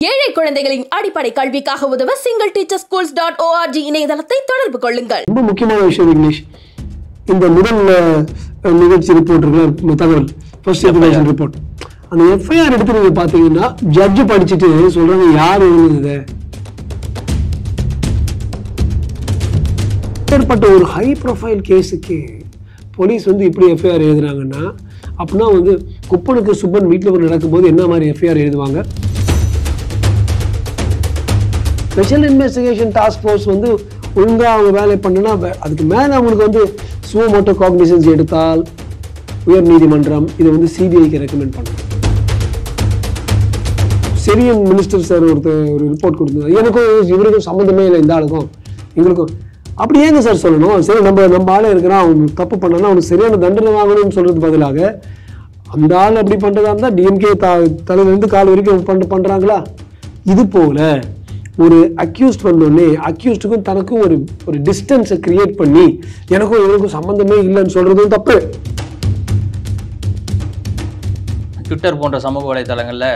ஏழை குழந்தைகளின் அடிப்படை கல்விக்காக உதவ singleteacherschools.org இணையதளத்தை தொடர்பு கொள்ளுங்கள். ரொம்ப முக்கியமான விஷயம் விக்னேஷ், இந்த முதல் நிகழ்ச்சி ரிப்போர்ட் இருக்குல்ல, தகவல் ஃபர்ஸ்ட் எஜுகேஷன் ரிப்போர்ட், அந்த எஃப்ஐஆர் எடுத்து நீங்க பாத்தீங்கன்னா ஜட்ஜ் படிச்சுட்டு சொல்றாங்க யார் எழுதுனது. ஏற்பட்ட ஒரு ஹை ப்ரொஃபைல் கேஸுக்கு போலீஸ் வந்து இப்படி எஃப்ஐஆர் எழுதுறாங்கன்னா அப்படின்னா வந்து குப்பனுக்கு சுப்பன் வீட்டில் நடக்கும்போது என்ன மாதிரி எஃப்ஐஆர் எழுதுவாங்க. ஸ்பெஷல் இன்வெஸ்டிகேஷன் டாஸ்க் ஃபோர்ஸ் வந்து ஒழுங்காக அவங்க வேலை பண்ணுனா அதுக்கு மேலே அவங்களுக்கு வந்து சுமோட்டோ காக்னிசன்ஸ் எடுத்தால் உயர் நீதிமன்றம் இதை வந்து சிபிஐக்கு ரெக்கமெண்ட் பண்ணும். சிரியன் மினிஸ்டர் சார் ஒரு ரிப்போர்ட் கொடுத்தாரு, எனக்கும் இவருக்கும் சம்மந்தமே இல்லை, இந்த ஆளுக்கும் எங்களுக்கும். அப்படி ஏங்க சார் சொல்லணும்? சரி, நம்ம ஆளே இருக்கிறான், அவங்க தப்பு பண்ணனா அவனுக்கு சரியான தண்டனை வாங்கணும்னு சொல்றது பதிலாக அந்த ஆள் அப்படி பண்றதா இருந்தா டிஎம்கே தலையிலிருந்து கால் வரைக்கும் பண்றாங்களா? இது போல ஒரு அக்யூஸ்ட் வந்தோடனே அக்யூஸ்டுக்கும் தனக்கும் ஒரு டிஸ்டன்ஸை கிரியேட் பண்ணி எனக்கும் இவருக்கும் சம்பந்தமே இல்லைன்னு சொல்றதும் தப்பு. ட்விட்டர் போன்ற சமூக வலைதளங்கள்ல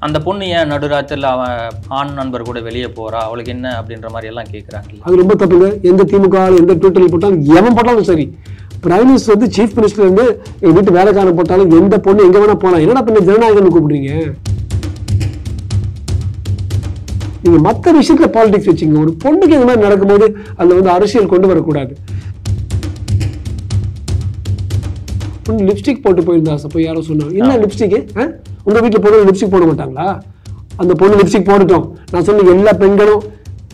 அந்த பொண்ணு ஏன் நடுராத்திரில் அவன் ஆண் நண்பர் கூட வெளியே போறா, அவளுக்கு என்ன அப்படின்ற மாதிரி எல்லாம் கேட்குறாங்க. அது ரொம்ப தப்புங்க. எந்த திமுக எந்த ட்விட்டரில் போட்டாலும் எவன் போட்டாலும் சரி, பிரைம் மினிஸ்டர் வந்து சீஃப் மினிஸ்டர் இருந்து எங்க வீட்டு வேலைக்காரன் போட்டாலும் எந்த பொண்ணு எங்க வேணா போலாம். என்னடா பண்ண ஜனநாயகம்னு கூப்பிடுறீங்க? நீங்க மற்ற விஷயத்துல பாலிடிக்ஸ் வச்சுங்க. ஒரு பொண்ணுக்கு இந்த மாதிரி நடக்கும்போது அதுல வந்து அரசியல் கொண்டு வரக்கூடாது. லிப்ஸ்டிக் போட்டு போயிருந்தா போய் யாரோ சொன்னாங்க, என்ன லிப்ஸ்டிக் உங்க வீட்டுல பொண்ணு லிப்ஸ்டிக் போட மாட்டாங்களா? அந்த பொண்ணு லிப்ஸ்டிக் போட்டுட்டோம். நான் சொன்ன எல்லா பெண்களும்,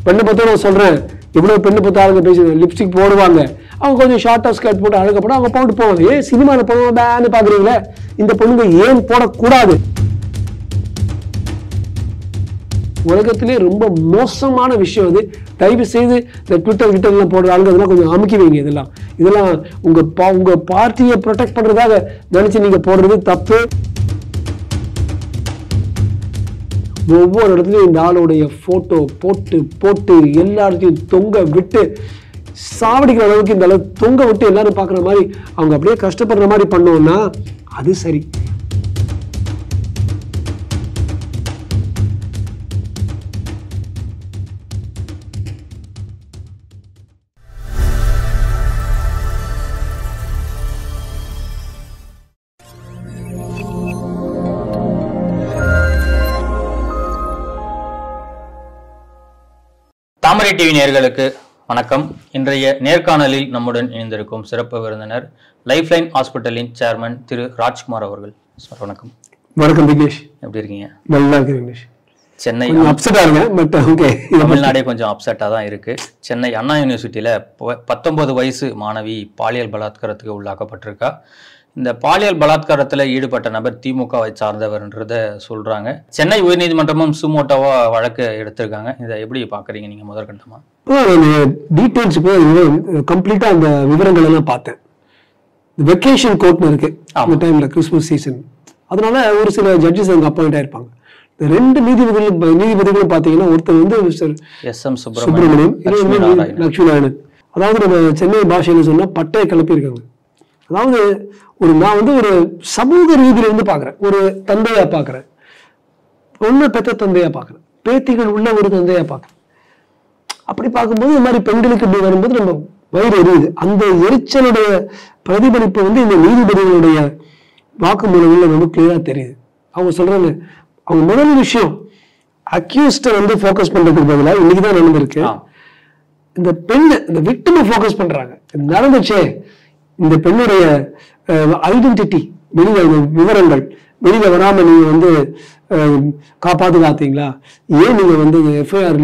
பெண்ணை பத்தி நான் சொல்றேன், எவ்வளவு பெண்ணை பத்தி ஆளுங்க பேசுறேன், லிப்ஸ்டிக் போடுவாங்க. அவங்க கொஞ்சம் ஷார்ட்டா ஸ்கர்ட் போட்டு அழகப்படும், அவங்க போட்டு போவாங்க. ஏன் சினிமாவில் போடுவாங்க பாக்குறீங்களே, இந்த பொண்ணுங்க ஏன் போடக்கூடாது? உலகத்திலே ரொம்ப மோசமான விஷயம் அது. தயவு செய்து இந்த ட்விட்டர்லாம் போடுற ஆளுங்க அதெல்லாம் கொஞ்சம் அமுக்கி வைங்க. இதெல்லாம் உங்க பார்ட்டியை ப்ரொடெக்ட் பண்றதாக நினைச்சு நீங்க போடுறது தப்பு. ஒவ்வொரு இடத்துலயும் இந்த ஆளுடைய போட்டோ போட்டு எல்லா இடத்தையும் தொங்க விட்டு சாவடிக்கிற அளவுக்கு இந்த அளவு தொங்க விட்டு எல்லாரும் பாக்குற மாதிரி அவங்க அப்படியே கஷ்டப்படுற மாதிரி பண்ணோம்னா அது சரி. தாமரை டிவி நேயர்களுக்கு வணக்கம். இன்றைய நேர்காணலில் நம்முடன் இணைந்திருக்கும் சிறப்பு விருந்தினர் லைஃப்லைன் ஹாஸ்பிட்டலின் சேர்மன் திரு ராஜ்குமார் அவர்கள். சார் வணக்கம். வணக்கம் விக்னேஷ், எப்படி இருக்கீங்க? நல்லா இருக்கு விக்னேஷ். சென்னை தமிழ்நாடே கொஞ்சம் அப்செட்டாக தான் இருக்கு. சென்னை அண்ணா யூனிவர்சிட்டியில 19 வயசு மாணவி பாலியல் பலாத்காரத்துக்கு உள்ளாக்கப்பட்டிருக்கா. இந்த பாலியல் பலாத்காரத்தில் ஈடுபட்ட நபர் திமுகவை சார்ந்தவர்ன்றத சொல்றாங்க. சென்னை உயர்நீதிமன்றமும் சுமோட்டோவா வழக்கு எடுத்திருக்காங்க. இதை எப்படி பாக்குறீங்க நீங்க முதற்கட்டமா? டீடைல்ஸ் கம்ப்ளீட்டா அந்த விவரங்கள் எல்லாம் பார்த்தேன். வெக்கேஷன் கோர்ட்னு இருக்கு அந்த டைம்ல, கிறிஸ்மஸ் சீசன். அதனால ஒரு சில ஜட்ஜஸ் அங்க அப்பாயிண்ட் ஆயிருப்பாங்க. இந்த ரெண்டு நீதிபதிகளும் பாத்தீங்கன்னா ஒருத்தர் வந்து மிஸ்டர் SM சுப்பிரமணியம், லட்சுமி நாராயணன். அதாவது நம்ம சென்னை பாஷையில சொன்னா பட்டையை கிளப்பியிருக்காங்க. அதாவது நான் வந்து ஒரு சமூக ரீதியில இருந்து பாக்குறேன், ஒரு தந்தையா பாக்குறேன், பொண்ணு பெத்த தந்தையா பாக்குறேன், பேத்திகள் உள்ள ஒரு தந்தையா பாக்குறேன். அப்படி பார்க்கும்போது இந்த மாதிரி பெண்களுக்கு இப்படி வரும்போது நம்ம வயிறு எரியுது. அந்த எரிச்சலுடைய பிரதிபலிப்பு வந்து இந்த நீதிபதிகளுடைய வாக்குமூலங்கள்ல ரொம்ப கிளியரா தெரியுது. அவங்க சொல்றாங்க, அவங்க முதல் விஷயம் அக்யூஸ்ட வந்து போக்கஸ் பண்றதுக்கு பதிலாக இன்னைக்குதான் நடந்திருக்கு, இந்த பெண்ணு இந்த விக்டிமை போக்கஸ் பண்றாங்க. நடந்துச்சே, இந்த பெண்ணுடைய ஐடென்டிட்டி வெளியில, விவரங்கள் வெளியில வராம நீங்க வந்து காத்தீங்களா? ஏன் நீங்க வந்து எஃப்ஐஆர்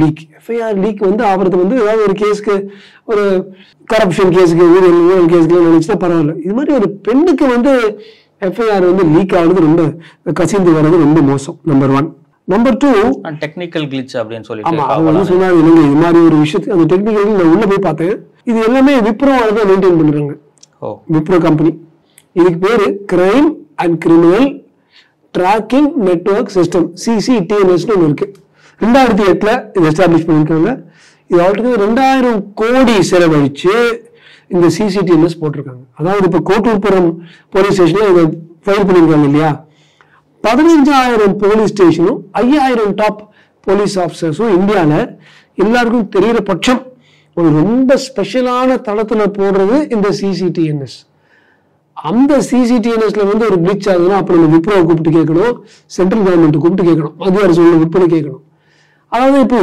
லீக் வந்து ஆகிறது வந்து ஏதாவது ஒரு கேஸுக்கு, ஒரு கரப்ஷன் கேஸுக்கு, ஊழல் கேஸுக்கு நினைச்சுன்னா பரவாயில்ல. இது மாதிரி ஒரு பெண்ணுக்கு வந்து எஃப்ஐஆர் வந்து லீக் ஆகுறது, ரொம்ப கசிந்து வர்றது ரொம்ப மோசம். நம்பர் 1. நம்பர் 2, டெக்னிக்கல் கிளிச் அப்படின்னு சொல்லி சொன்னாங்க. இது மாதிரி ஒரு விஷயத்துக்கு அந்த டெக்னிக்கல் நான் உள்ள போய் பார்த்தேன். இது எல்லாமே விப்ரோ தான் மெயின்டைன் பண்றாங்க. விப்ரோ கம்பெனி. இதுக்கு பேரு crime and criminal tracking network system, CCTNS ஒன்று இருக்கு. 2008 இது எஸ்டாப்ளிஷ் பண்ணிருக்காங்க. இது ஆல்ரெடி 2000 கோடி செலவழிச்சு இந்த CCTNS போட்டிருக்காங்க. அதாவது இப்ப கோட்டூர்புரம் போலீஸ் ஸ்டேஷன்ல இதை ஃபைல் பண்ணிருக்காங்க இல்லையா, 15,000 போலீஸ் ஸ்டேஷனும் 5,000 டாப் போலீஸ் ஆஃபீஸர்ஸும் இந்தியாவில் எல்லாருக்கும் தெரிகிற பட்சம் ஒரு ரொம்ப ஸ்பெஷலான தளத்துல போடுறது இந்த சிசிடிஎன்எஸ். அந்த சிசிடிஎன்எஸ்ல வந்து ஒரு பிளிச் ஆகுதுன்னா அப்போ நம்ம விப்ரோவை கூப்பிட்டு கேட்கணும், சென்ட்ரல் கவர்மெண்ட் கூப்பிட்டு கேட்கணும், மத்திய அரசு விற்பனை கேட்கணும். அதாவது இப்போ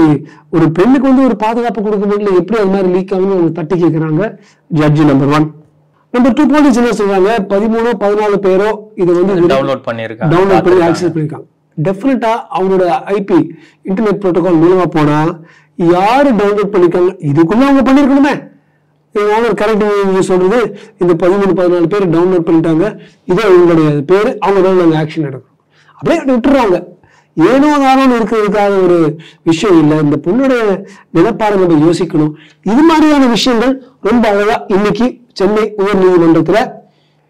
ஒரு பெண்ணுக்கு வந்து ஒரு பாதுகாப்பு கொடுக்கும்போது எப்படி அது மாதிரி லீக் ஆகுதுன்னு அவங்க தட்டி கேட்கிறாங்க ஜட்ஜி. நம்பர் 1. நம்பர் 2, போலீஸ் என்ன சொல்றாங்க, 13-14 பேரோ இதை வந்து டவுன்லோட் பண்ணி ஆக்சஸ் பண்ணிருக்காங்க. டெஃபினட்டா அவங்களோட ஐபி இன்டர்நெட் புரோட்டோகால் மூலமா போனா யாரு டவுன்லோட் பண்ணிருக்காங்க இதுக்குள்ள அவங்க பண்ணிருக்கணுமே. கரெக்ட் சொல்றது, இந்த 13-14 பேர் டவுன்லோட் பண்ணிட்டாங்க, இதே அவங்களுடைய பேரு, அவங்க நாங்கள் ஆக்ஷன் எடுக்கணும். அப்படியே விட்டுறாங்க. ஏனோ தானோன்னு இருக்கிறதுக்காக ஒரு விஷயம் இல்லை. இந்த பொண்ணுடைய நிலப்பாடை நம்ம யோசிக்கணும். இது மாதிரியான விஷயங்கள் ரொம்ப அழகா இன்னைக்கு சென்னை உயர் நீதிமன்றத்துல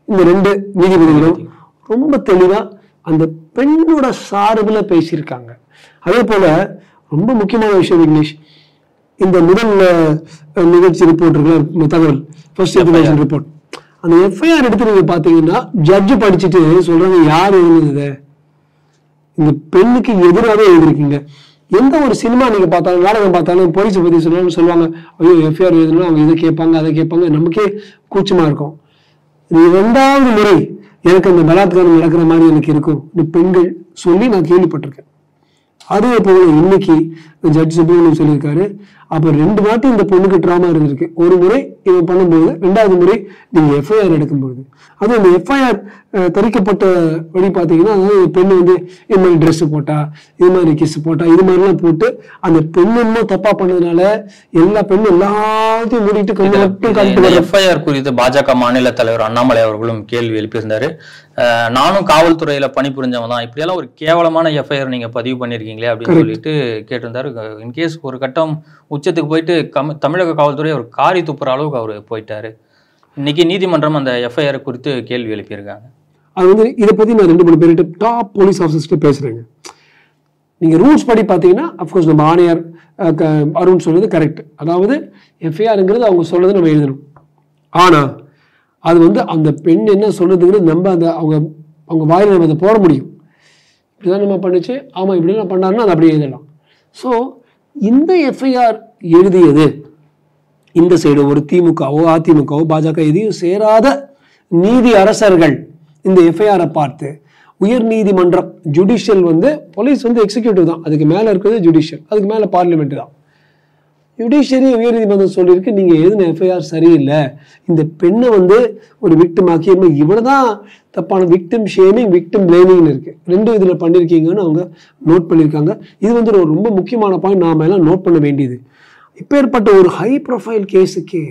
இந்த 2 நீதிபதிகளும் ரொம்ப தெளிவா அந்த பெண்ணோட சார்புல பேசியிருக்காங்க. அதே போல ரொம்ப முக்கியமான விஷயம் விக்னேஷ், இந்த முதல் நிகழ்ச்சி ரிப்போர்ட் இருக்குல்ல, தகவல் ஃபர்ஸ்ட் இன்ஃபர்மேஷன் ரிப்போர்ட், அந்த எஃப்ஐஆர் எடுத்து நீங்க பாத்தீங்கன்னா ஜட்ஜு படிச்சுட்டு சொல்றாங்க யார் எழுதுனது, இந்த பெண்ணுக்கு எதிராகவே எழுதிருக்கீங்க. எந்த ஒரு சினிமா நீங்க பார்த்தாலும் நாடகம் பார்த்தாலும் போலீஸை பத்தி சொல்லுவாங்க, ஐயோ எஃப்ஐஆர் எழுதணும், அவங்க இதை கேட்பாங்க அதை கேட்பாங்க, நமக்கே கூச்சமா இருக்கும். இது 2வது முறை எனக்கு அந்த பலாத்காரம் நடக்கிற மாதிரி எனக்கு இருக்கும் பெண்கள் சொல்லி நான் கேள்விப்பட்டிருக்கேன். அதே போல இன்னைக்கு ஜட்ஜ் சுப்ரமணியம் சொல்லியிருக்காரு, அப்ப 2 வாட்டி இந்த பொண்ணுக்கு ட்ராமா இருந்திருக்கு. ஒரு முறை இவன் பண்ணும்போது, 2வது முறை நீங்க எஃப்ஐஆர் எடுக்கும்போது. அது அந்த எஃப்ஐஆர் தரிக்கப்பட்ட வழி பார்த்தீங்கன்னா, அதாவது பெண்ணு வந்து இது மாதிரி ட்ரெஸ் போட்டா, இது மாதிரி கிஸ் போட்டா, இது மாதிரிலாம் போட்டு அந்த பெண்ணு இன்னும் தப்பா பண்ணதுனால எல்லா பெண்ணும் எல்லாத்தையும் மூடிட்டு எஃப்ஐஆர் குறித்து பாஜக மாநில தலைவர் அண்ணாமலை அவர்களும் கேள்வி எழுப்பியிருந்தாரு. நானும் காவல்துறையில பணிபுரிஞ்சவன் தான், இப்படியெல்லாம் ஒரு கேவலமான எஃப்ஐஆர் நீங்க பதிவு பண்ணிருக்கீங்களே அப்படின்னு சொல்லிட்டு கேட்டிருந்தாரு. இன்கேஸ் ஒரு கட்டம் உச்சத்துக்கு போயிட்டு தமிழக காவல்துறை ஒரு காரி துப்புற அளவுக்கு அவர் போயிட்டாரு. இன்னைக்கு நீதிமன்றம் அந்த எஃப்ஐஆர் குறித்து கேள்வி எழுப்பியிருக்காங்க. அது வந்து இதை பத்தி நான் 2-3 பேர்கிட்ட டாப் போலீஸ் ஆஃபீஸர்ஸ்ட்டு பேசுறேங்க. நீங்க ரூல்ஸ் படி பார்த்தீங்கன்னா அஃப்கோர்ஸ் நம்ம ஆணையர் அருண் சொல்றது கரெக்ட். அதாவது எஃப்ஐஆருங்கிறது அவங்க சொல்றது நம்ம எழுதணும். ஆனா அது வந்து அந்த பெண் என்ன சொல்றதுங்கிறது நம்ம அந்த அவங்க வாயில நம்ம அதை போட முடியும். இப்படிதான் நம்ம பண்ணிச்சு, ஆமா இப்படிலாம் பண்ணாருன்னா அதை அப்படியே எழுதலாம். ஸோ இந்த எஃப்ஐஆர் எழுதியது இந்த சைடு ஒரு திமுகவோ அதிமுகவோ பாஜக எதையும் சேராத நீதி அரசர்கள் இந்த எஃப்ஐஆரை பார்த்து உயர் நீதிமன்றம் ஜுடிஷியல் வந்து போலீஸ் வந்து எக்ஸிக்யூட்டிவ் தான், அதுக்கு மேல இருக்கிறது ஜுடிஷியல், அதுக்கு மேல பார்லிமெண்ட் தான். ஜுடிஷியரி உயர் நீதிமன்றம் சொல்லியிருக்கு நீங்க எழுதின எஃப்ஐஆர் சரியில்லை, இந்த பெண்ணை வந்து ஒரு விக்டிம் ஆக்கி இவ்வளவுதான் தப்பான விக்டிம் ஷேமிங் விக்டிம் பிளேமிங்னு இருக்கு, 2 இதுல பண்ணிருக்கீங்கன்னு அவங்க நோட் பண்ணியிருக்காங்க. இது வந்து ஒரு ரொம்ப முக்கியமான பாயிண்ட், நாம எல்லாம் நோட் பண்ண வேண்டியது. இப்பேற்பட்ட ஒரு ஹை ப்ரொஃபைல் கேஸுக்கு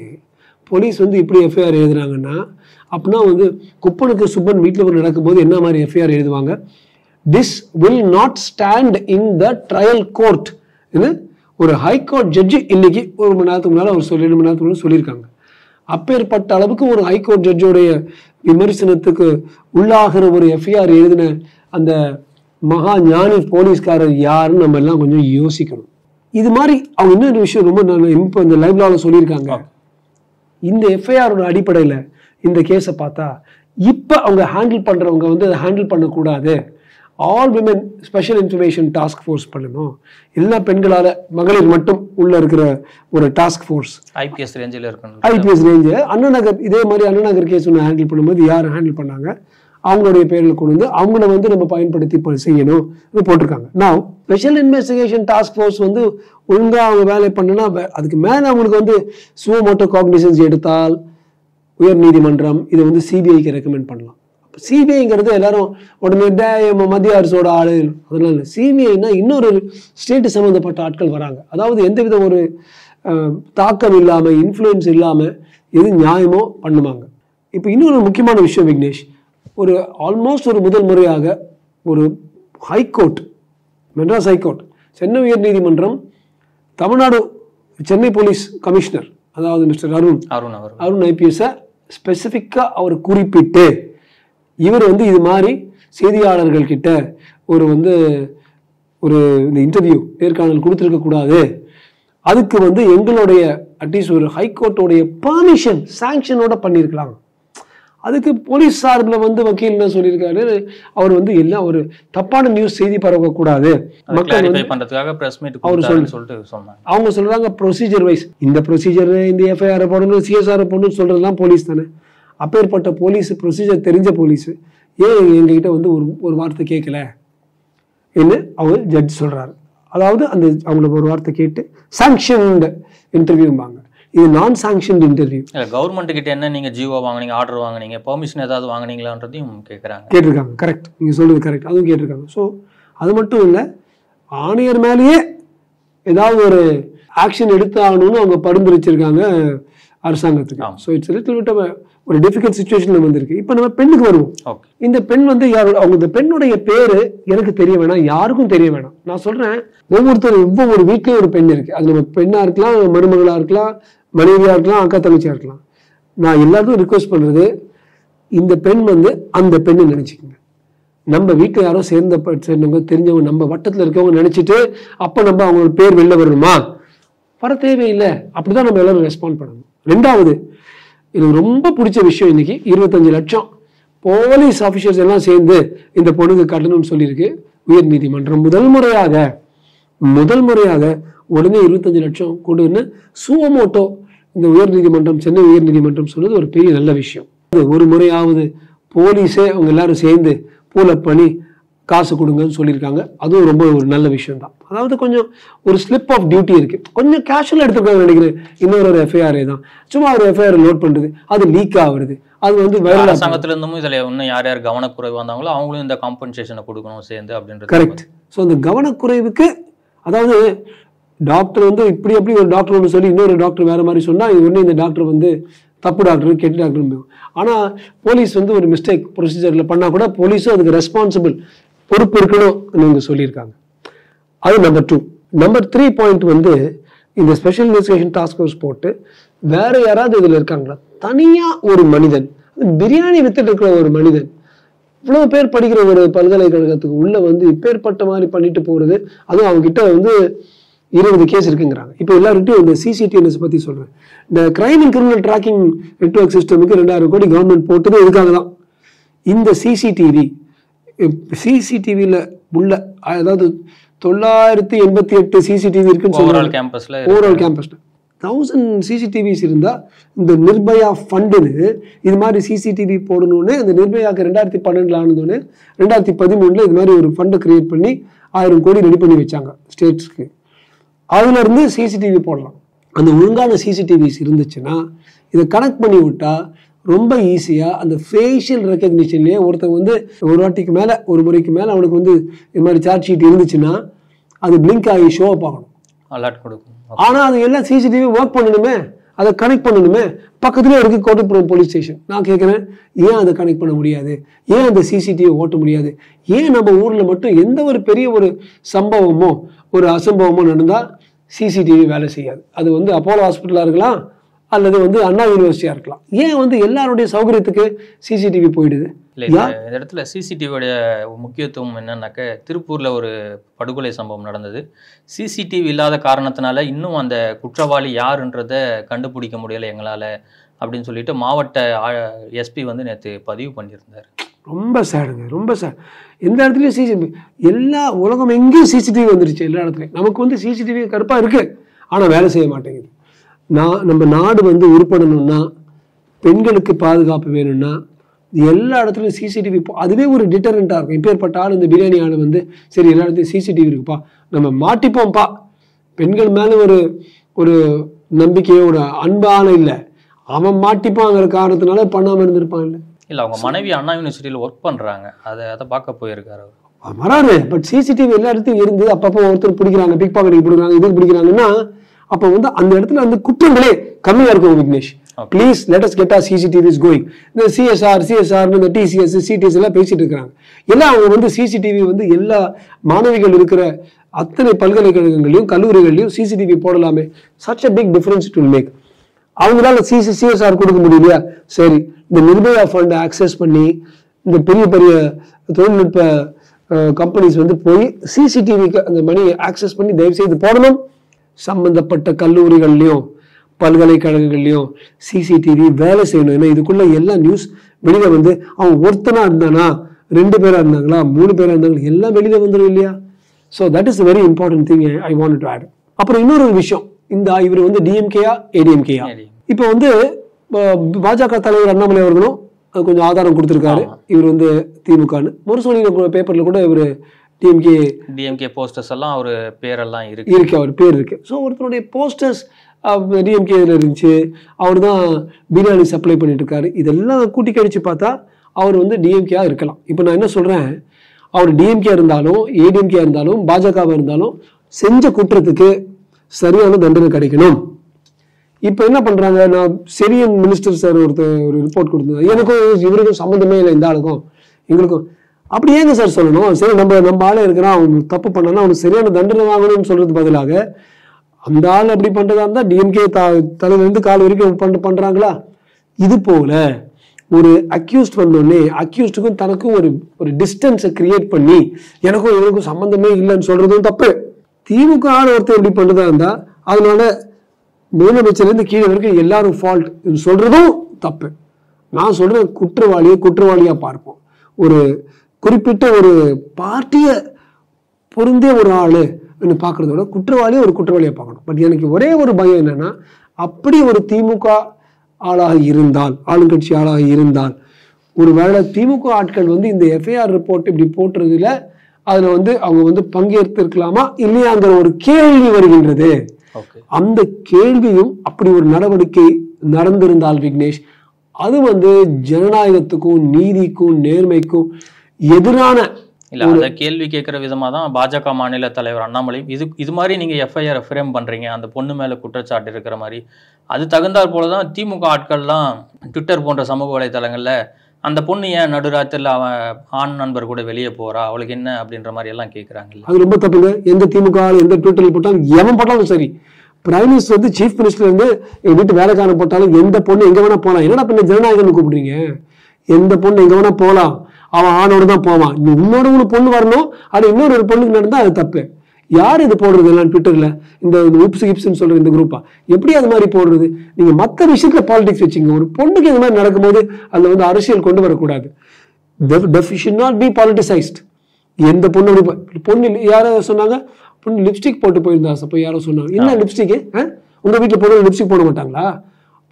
போலீஸ் வந்து இப்படி எஃப்ஐஆர் எழுதுறாங்கன்னா அப்படின்னா வந்து குப்பனுக்கு சுப்பன் வீட்டில் நடக்கும்போது என்ன மாதிரி எஃப்ஐஆர் எழுதுவாங்க, this will not stand in the trial court. இது ஒரு ஹைகோர்ட் ஜட்ஜி இன்னைக்கு 1 மணி நேரத்துக்கு மேலே ஒரு 2 மணி நேரத்துக்கு சொல்லியிருக்காங்க. அப்பேற்பட்ட அளவுக்கு ஒரு ஹைகோர்ட் ஜட்ஜோடைய விமர்சனத்துக்கு உள்ளாகிற ஒரு எஃப்ஐஆர் எழுதின அந்த மகா ஞானி போலீஸ்காரர் யாருன்னு நம்ம எல்லாம் கொஞ்சம் யோசிக்கணும். இது மாதிரி அவங்க இன்னொரு விஷயம் ரொம்ப நான் இப்போ இந்த லைவ் லாவில் சொல்லியிருக்காங்க, இந்த எஃப்ஐஆரோட அடிப்படையில் இந்த கேஸை பார்த்தா இப்போ அவங்க ஹேண்டில் பண்ணுறவங்க வந்து அதை ஹேண்டில் பண்ணக்கூடாது, all women special information task force பண்ணணும், எல்லா பெண்களால் மகளிர் மட்டும் உள்ள இருக்கிற ஒரு டாஸ்க் ஃபோர்ஸ் ஐபிஎஸ் ரேஞ்சில் இருக்கணும். ஐபிஎஸ் ரேஞ்சு அண்ணா நகர் இதே மாதிரி அண்ணா நகர் கேஸ் ஒன்று ஹேண்டில் பண்ணும்போது யார் ஹேண்டில் பண்ணாங்க அவங்களுடைய பேரில் கொண்டு வந்து அவங்கள வந்து நம்ம பயன்படுத்தி செய்யணும் போட்டிருக்காங்க. நான் ஸ்பெஷல் இன்வெஸ்டிகேஷன் டாஸ்க் ஃபோர்ஸ் வந்து ஒழுங்காக அவங்க வேலை பண்ணுனா அதுக்கு மேலே அவங்களுக்கு வந்து சுவமோட்டோ காக்னிசன்ஸ் எடுத்தால் உயர் நீதிமன்றம் இதை வந்து சிபிஐக்கு ரெக்கமெண்ட் பண்ணலாம். சிபிஐங்கிறது எல்லாரும் உடனே மத்திய அரசோட ஆளு அதெல்லாம் இல்லை. சிபிஐனா இன்னொரு ஸ்டேட்டு சம்மந்தப்பட்ட ஆட்கள் வராங்க. அதாவது எந்தவித ஒரு தாக்கம் இல்லாமல் இன்ஃப்ளூயன்ஸ் இல்லாமல் எது நியாயமோ பண்ணுவாங்க. இப்போ இன்னொரு முக்கியமான விஷயம் விக்னேஷ், ஒரு ஆல்மோஸ்ட் ஒரு முதல் முறையாக ஒரு ஹைகோர்ட் மெட்ராஸ் ஹைகோர்ட் சென்னை உயர் நீதிமன்றம் தமிழ்நாடு சென்னை போலீஸ் கமிஷனர் அதாவது மிஸ்டர் அருண் ஐபிஎஸ்ஸை ஸ்பெசிஃபிக்காக அவர் குறிப்பிட்டு இவர் வந்து இது மாதிரி செய்தியாளர்கள் கிட்ட ஒரு வந்து ஒரு இந்த இன்டர்வியூ நேர்காணல் கொடுத்துருக்க கூடாது, அதுக்கு வந்து எங்களுடைய அட்லீஸ்ட் ஒரு ஹைகோர்ட்டோடைய பர்மிஷன் சாங்ஷனோட பண்ணியிருக்கலாம். அதுக்கு போலீஸ் சார்பில் வந்து வக்கீல் என்ன சொல்லியிருக்காரு, அவர் வந்து எல்லாம் ஒரு தப்பான நியூஸ் செய்தி பரவக்கூடாது, மக்கள் அவங்க சொல்றாங்க ப்ரொசீஜர் வைஸ் இந்த ப்ரொசீஜர் இந்த எஃப்ஐஆர் போடணும் சிஎஸ்ஆர் போடணும்னு சொல்றதுலாம் போலீஸ் தானே. அப்பேற்பட்ட போலீஸ் ப்ரொசீஜர் தெரிஞ்ச போலீஸ் ஏன் எங்ககிட்ட வந்து ஒரு வார்த்தை கேட்கல என்று அவர் ஜட்ஜ் சொல்றாரு. அதாவது அந்த அவங்களுக்கு ஒரு வார்த்தை கேட்டு சாங்ஷன்டு இன்டர்வியூம்பாங்க, இது நான் சாங்ஷன்ட் இன்டர்வியூ. கவர்மெண்ட் கிட்ட என்ன நீங்க ஜிஓ வாங்குனீங்க, ஆர்டர் வாங்குனீங்க, பெர்மிஷன் ஏதாவது வாங்குனீங்களான்றதையும் கேட்டிருக்காங்க. கரெக்ட், நீங்க சொல்றது கரெக்ட், அதுவும் கேட்டிருக்காங்க. ஸோ அது மட்டும் இல்லை, ஆணையர் மேலேயே ஏதாவது ஒரு ஆக்ஷன் எடுத்தாகணும்னு அவங்க பரிந்துரைச்சிருக்காங்க அரசாங்கத்துக்கு. ஸோ இட்ஸ் லிட்டில் பிட் ஒரு டிஃபிகல்ட் சுச்சுவேஷன்ல வந்திருக்கு. இப்போ நம்ம பெண்ணுக்கு வருவோம். இந்த பெண் வந்து யாரோட, அவங்க இந்த பெண்ணுடைய பேரு எனக்கு தெரிய வேணாம், யாருக்கும் தெரிய வேணாம். நான் சொல்றேன், ஒவ்வொருத்தரும் ஒவ்வொரு வீட்லயும் ஒரு பெண் இருக்கு. அது நம்ம பெண்ணா இருக்கலாம், மருமகளா இருக்கலாம், மனைவியா இருக்கலாம், அக்கா தங்கச்சியா இருக்கலாம். நான் எல்லாருக்கும் ரிக்வெஸ்ட் பண்றது, இந்த பெண் வந்து அந்த பெண்ணை நினைச்சுக்கோங்க. நம்ம வீட்டுல யாரோ சேர்ந்தவங்க தெரிஞ்சவங்க நம்ம வட்டத்துல இருக்கவங்க நினைச்சிட்டு அப்ப நம்ம அவங்களோட பேர் வெளில வரணுமா? வர தேவையில்லை. அப்படிதான் நம்ம எல்லாரும் ரெஸ்பாண்ட் பண்ணணும். ரெண்டாவது, எனக்கு ரொம்ப பிடிச்ச விஷயம், இன்னைக்கு 25 லட்சம் போலீஸ் ஆபீசர்ஸ் எல்லாம் சேர்ந்து இந்த பொண்ணுக்கு கட்டணும்னு சொல்லியிருக்கு உயர் நீதிமன்றம். முதல் முறையாக உடனே 25 லட்சம் கொடுன்னு சுவமோட்டோ இந்த உயர் நீதிமன்றம், சென்னை உயர் நீதிமன்றம் சொன்னது ஒரு பெரிய நல்ல விஷயம். ஒரு முறையாவது போலீஸே அவங்க எல்லாரும் சேர்ந்து பூலப் பண்ணி காசு கொடுங்கன்னு சொல்லியிருக்காங்க. அதுவும் ரொம்ப ஒரு நல்ல விஷயம் தான். அதாவது கொஞ்சம் ஒரு ஸ்லிப் ஆஃப் டியூட்டி இருக்கு, கொஞ்சம் கேஷுவல் எடுத்துருக்காங்க நினைக்கிறேன். இன்னொரு எஃப்ஐஆர் தான், சும்மா ஒரு எஃப்ஐஆர் லோட் பண்றது, அது லீக் ஆகுறது, அது வந்து அரசாங்கத்துல இருந்தும் இதுல இன்னும் யார் யார் கவனக்குறைவு வந்தாங்களோ அவங்களும் இந்த காம்பன்சேஷனை கொடுக்கணும் சேர்ந்து அப்படின்றது. கரெக்ட். ஸோ அந்த கவனக்குறைவுக்கு, அதாவது டாக்டர் வந்து இப்படி அப்படி ஒரு டாக்டர் ஒன்று சொல்லி இன்னொரு டாக்டர் வேற மாதிரி சொன்னா உடனே இந்த டாக்டர் வந்து தப்பு டாக்டர், கெட்ட டாக்டர். ஆனா போலீஸ் வந்து ஒரு மிஸ்டேக் ப்ரொசீஜர்ல பண்ணா கூட போலீஸும் அதுக்கு ரெஸ்பான்சிபிள், பொறுப்பு இருக்கணும் சொல்லியிருக்காங்க. அது நம்பர் 2. நம்பர் 3 பாயிண்ட் வந்து, இந்த ஸ்பெஷல் இன்வெஸ்டிகேஷன் டாஸ்க் ஃபோர்ஸ் போட்டு வேற யாராவது இதுல இருக்காங்களா? தனியா ஒரு மனிதன், பிரியாணி வித்துட்டு இருக்கிற ஒரு மனிதன், இவ்வளவு பேர் படிக்கிற ஒரு பல்கலைக்கழகத்துக்கு உள்ள வந்து இப்பேற்பட்ட மாதிரி பண்ணிட்டு போறது. அதுவும் அவங்க கிட்ட வந்து 20 கேஸ் இருக்குங்கிறாங்க. இப்போ எல்லாருக்கிட்டையும் இந்த சிசிடிவிஎஸ் பத்தி சொல்றேன். இந்த crime and criminal tracking network சிஸ்டமுக்கு 2000 கோடி கவர்மெண்ட் போட்டது இதுக்காக தான். இந்த சிசிடிவியில உள்ள, அதாவது 988 சிசிடிவி இருக்குன்னு ஓவரால் கேம்பஸ்ல 1000 சிசிடிவிஸ் இருந்தா இந்த நிர்பயா ஃபண்டுன்னு இது மாதிரி சிசிடிவி போடணும்னு அந்த நிர்பயாக்கு 2012 ஆனதுன்னு 2013 இது மாதிரி ஒரு ஃபண்டை கிரியேட் பண்ணி 1000 கோடி ரெடி பண்ணி வச்சாங்க ஸ்டேட்ஸ்க்கு. அதுல இருந்து சிசிடிவி போடலாம். அந்த ஒழுங்கான சிசிடிவிஸ் இருந்துச்சுன்னா இதை கனெக்ட் பண்ணி விட்டா ரொம்ப ஈஸியா அந்த ஃபேஷியல் ரெக்கக்னிஷன்லயே ஒருத்தங்க வந்து ஒரு வாட்டிக்கு மேல, ஒரு முறைக்கு மேல அவனுக்கு வந்து இது மாதிரி சார்ஜ் ஷீட் இருந்துச்சுன்னா அது பிளிங்க் ஆகி ஷோ பார்க்கணும், அலர்ட் கொடுக்கும். ஆனா அது எல்லாம் சிசிடிவி ஒர்க் பண்ணணுமே, அதை கனெக்ட் பண்ணணுமே. பக்கத்துலேயே இருக்கு கோட்டப்புறம் போலீஸ் ஸ்டேஷன். நான் கேட்குறேன், ஏன் அதை கனெக்ட் பண்ண முடியாது? ஏன் அந்த சிசிடிவி ஓட்ட முடியாது? ஏன் நம்ம ஊர்ல மட்டும் எந்த ஒரு பெரிய ஒரு சம்பவமோ ஒரு அசம்பவமோ நடந்தா சிசிடிவி வேலை செய்யாது? அது வந்து அப்போலோ ஹாஸ்பிட்டலா இருக்கலாம், அல்லது வந்து அண்ணா யூனிவர்சிட்டியா இருக்கலாம். ஏன் வந்து எல்லாருடைய சௌகரியத்துக்கு சிசிடிவி போயிடுது? இந்த இடத்துல சிசிடிவியோட முக்கியத்துவம் என்னன்னாக்க, திருப்பூர்ல ஒரு படுகொலை சம்பவம் நடந்தது. சிசிடிவி இல்லாத காரணத்தினால இன்னும் அந்த குற்றவாளி யாருன்றத கண்டுபிடிக்க முடியலை எங்களால அப்படின்னு சொல்லிட்டு மாவட்ட எஸ்பி வந்து நேற்று பதிவு பண்ணியிருந்தார். ரொம்ப சேடுங்க, ரொம்ப சேட். எந்த இடத்துலையும் சிசிடிவி, எல்லா உலகம் எங்கேயும் சிசிடிவி வந்துருச்சு எல்லா இடத்துலையும். நமக்கு வந்து சிசிடிவி கருப்பா இருக்கு, ஆனா வேலை செய்ய மாட்டேங்குது. நம்ம நாடு வந்து உருப்படணும்னா, பெண்களுக்கு பாதுகாப்பு வேணும்னா எல்லா இடத்துலையும் சிசிடிவி, அதுவே ஒரு டிட்டரண்டா இருக்கும். இப்பேற்பட்ட ஆள், இந்த பிரியாணி ஆள் வந்து சரி எல்லா இடத்துலையும் சிசிடிவி இருக்குப்பா, நம்ம மாட்டிப்போம்ப்பா. பெண்கள் மேல ஒரு நம்பிக்கையோ ஒரு அன்பான இல்லை, அவன் மாட்டிப்பாங்கிற காரணத்தினால பண்ணாம இருந்திருப்பான். இல்ல அவங்க மனைவி அண்ணா யூனிவர்சிட்டியில ஒர்க் பண்றாங்க, அதை பார்க்க போயிருக்காரு வராது. பட் சிசிடிவி எல்லா இடத்துலையும் இருந்து அப்பப்போ ஒருத்தர் பிடிக்கிறாங்க, பிக் பாக்கெட் பிடிக்கிறாங்க, இதுக்கு பிடிக்கிறாங்கன்னா அப்ப வந்து அந்த இடத்துல வந்து குற்றங்களே கம்மியா இருக்கும். Vignesh, please let us get our CCTVs going. இந்த சிஎஸ்ஆர் இந்த டிசிஎஸ் சிடிஎஸ் எல்லாம் பேசிட்டு இருக்கிறாங்க. எல்லாம் அவங்க வந்து சிசிடிவி வந்து எல்லா மாணவிகள் இருக்கிற அத்தனை பல்கலைக்கழகங்களையும் கல்லூரிகளையும் சிசிடிவி போடலாமே. Such a big difference it will make. அவங்களால சிஎஸ்ஆர் கொடுக்க முடியலையா? சரி, இந்த நிர்பயா ஃபண்ட் ஆக்சஸ் பண்ணி இந்த பெரிய பெரிய தொழில்நுட்ப கம்பெனிஸ் வந்து போய் சிசிடிவிக்கு அந்த மணியை ஆக்சஸ் பண்ணி தயவு செய்து போடணும். சம்பந்தப்பட்ட கல்லூரிகள்லையும் பல்கலைக்கழகங்கள்லையும் சிசிடிவி வேலை செய்யணும். ஏன்னா இதுக்குள்ள எல்லா நியூஸ் வெளியில வந்து அவன் ஒருத்தனா இருந்தானா, 2 பேரா இருந்தாங்களா, 3 பேரா இருந்தாங்களா, எல்லாம் வெளியில வந்துடும் இல்லையா? So that is very important thing I want to add. அப்புறம் இன்னொரு விஷயம், இந்த இவர் வந்து டிஎம்கேயா ஏடிஎம்கேயா? இப்போ வந்து பாஜக தலைவர் அண்ணாமலை அவர்களும் கொஞ்சம் ஆதாரம் கொடுத்திருக்காரு, இவர் வந்து திமுகன்னு. முரசொலி பேப்பர்ல கூட இவர் டிஎம்கே போஸ்டர்ஸ் எல்லாம் அவர் பேரெல்லாம் இருக்கு, அவர் பேர் இருக்கு. ஸோ ஒருத்தருடைய போஸ்டர்ஸ் டிஎம்கே இருந்துச்சு, அவர் தான் பிரியாணி சப்ளை பண்ணிட்டு இருக்காரு. இதெல்லாம் கூட்டி கழிச்சு பார்த்தா அவர் வந்து டிஎம்கேயா இருக்கலாம். இப்போ நான் என்ன சொல்றேன், அவர் டிஎம்கே இருந்தாலும் ஏடிஎம்கே இருந்தாலும் பாஜகவா இருந்தாலும் செஞ்ச குற்றத்துக்கு சரியான தண்டனை கிடைக்கணும். இப்போ என்ன பண்றாங்க, நான் சிரியன் மினிஸ்டர் சார் ஒரு ரிப்போர்ட் கொடுத்தேன், எனக்கும் இவருக்கும் சம்மந்தமே இல்லை, இந்த ஆளுக்கும் எங்களுக்கும். அப்படி ஏங்க சார் சொல்லணும்? சரி, நம்ம ஆளே இருக்கிறான், அவன் தப்பு பண்ணானா அவனுக்கு சரியான தண்டனை வாங்கணும்னு சொல்றது பதிலாக அந்த ஆள் அப்படி பண்றதா இருந்தா டிஎம்கே தலையிலிருந்து கால் வரைக்கும் பண்றாங்களா? இது போல ஒரு அக்யூஸ்ட் வந்தோடனே அக்யூஸ்டுக்கும் தனக்கும் ஒரு டிஸ்டன்ஸை கிரியேட் பண்ணி எனக்கும் இவருக்கும் சம்பந்தமே இல்லைன்னு சொல்றதும் தப்பு. திமுக ஆள் ஒருத்தர் இப்படி பண்றதா இருந்தா அதனால முதலமைச்சர்லேருந்து கீழே வரைக்கும் எல்லாரும் ஃபால்ட் சொல்றதும் தப்பு. நான் சொல்றேன், குற்றவாளியா பார்ப்போம். ஒரு குறிப்பிட்ட ஒரு பார்ட்டியை பொருந்தே ஒரு ஆளு பார்க்கறத விட குற்றவாளியா பார்க்கணும். பட் எனக்கு ஒரே ஒரு பயம் என்னன்னா, அப்படி ஒரு திமுக ஆளாக இருந்தால், ஆளுங்கட்சி ஆளாக இருந்தால், ஒருவேளை திமுக ஆட்கள் வந்து இந்த எஃப்ஐஆர் ரிப்போர்ட் இப்படி போட்டுறதுல அதுல வந்து அவங்க வந்து பங்கேற்று இருக்கலாமா இல்லையாங்கிற ஒரு கேள்வி வருகின்றது. அந்த கேள்வியும் அப்படி ஒரு நடவடிக்கை நடந்திருந்தால் விக்னேஷ், அது வந்து ஜனநாயகத்துக்கும் நீதிக்கும் நேர்மைக்கும் எதிரான இல்ல. அந்த கேள்வி கேட்கிற விதமா தான் பாஜக மாநில தலைவர் அண்ணாமலை இது மாதிரி நீங்க எஃப்ஐஆர் ஃப்ரேம் பண்றீங்க, அந்த பொண்ணு மேல குற்றச்சாட்டு இருக்கிற மாதிரி, அது தகுந்தாற் போலதான் திமுக ஆட்கள்லாம் ட்விட்டர் போன்ற சமூக வலைதளங்கள்ல அந்த பொண்ணு ஏன் நடுராத்திரில அவன் ஆண் நண்பர் கூட வெளியே போறா, அவளுக்கு என்ன அப்படின்ற மாதிரி எல்லாம் கேட்கறாங்க. அது ரொம்ப தப்புங்க. எந்த திமுக எந்த ட்விட்டர்ல போட்டாலும் எவன் போட்டாலும் சரி, பிரைம் மினிஸ்டர் வந்து சீஃப் மினிஸ்டர் வந்து எங்க வீட்டு வேலைக்காரன் போட்டாலும் எந்த பொண்ணு எங்க வேணா போலாம். என்னடா பண்ண ஜனநாயகம்னு கூப்பிடுறீங்க? எந்த பொண்ணு எங்க வேணா போலாம், அவன் ஆணோட தான் போவான். இன்னொரு ஒரு பொண்ணு வரணும், அது இன்னொரு பொண்ணுக்கு நடந்தா அது தப்பு. யார் இது போடுறது எல்லாம் ட்விட்டர்ல? இந்த கிப்ஸ்ன்னு சொல்ற இந்த குரூப்பா எப்படி அது மாதிரி போடுறது? நீங்க மற்ற விஷயத்துல பாலிடிக்ஸ் வச்சுங்க. ஒரு பொண்ணுக்கு இந்த மாதிரி நடக்கும்போது அதுல வந்து அரசியல் கொண்டு வரக்கூடாது. should not be politicized. எந்த பொண்ணு யாரோ சொன்னாங்க, பொண்ணு லிப்ஸ்டிக் போட்டு போயிருந்தா. அப்போ யாரோ சொன்னாங்க, என்ன லிப்ஸ்டிக் உங்க வீட்டுல பொண்ணு லிப்ஸ்டிக் போட மாட்டாங்களா?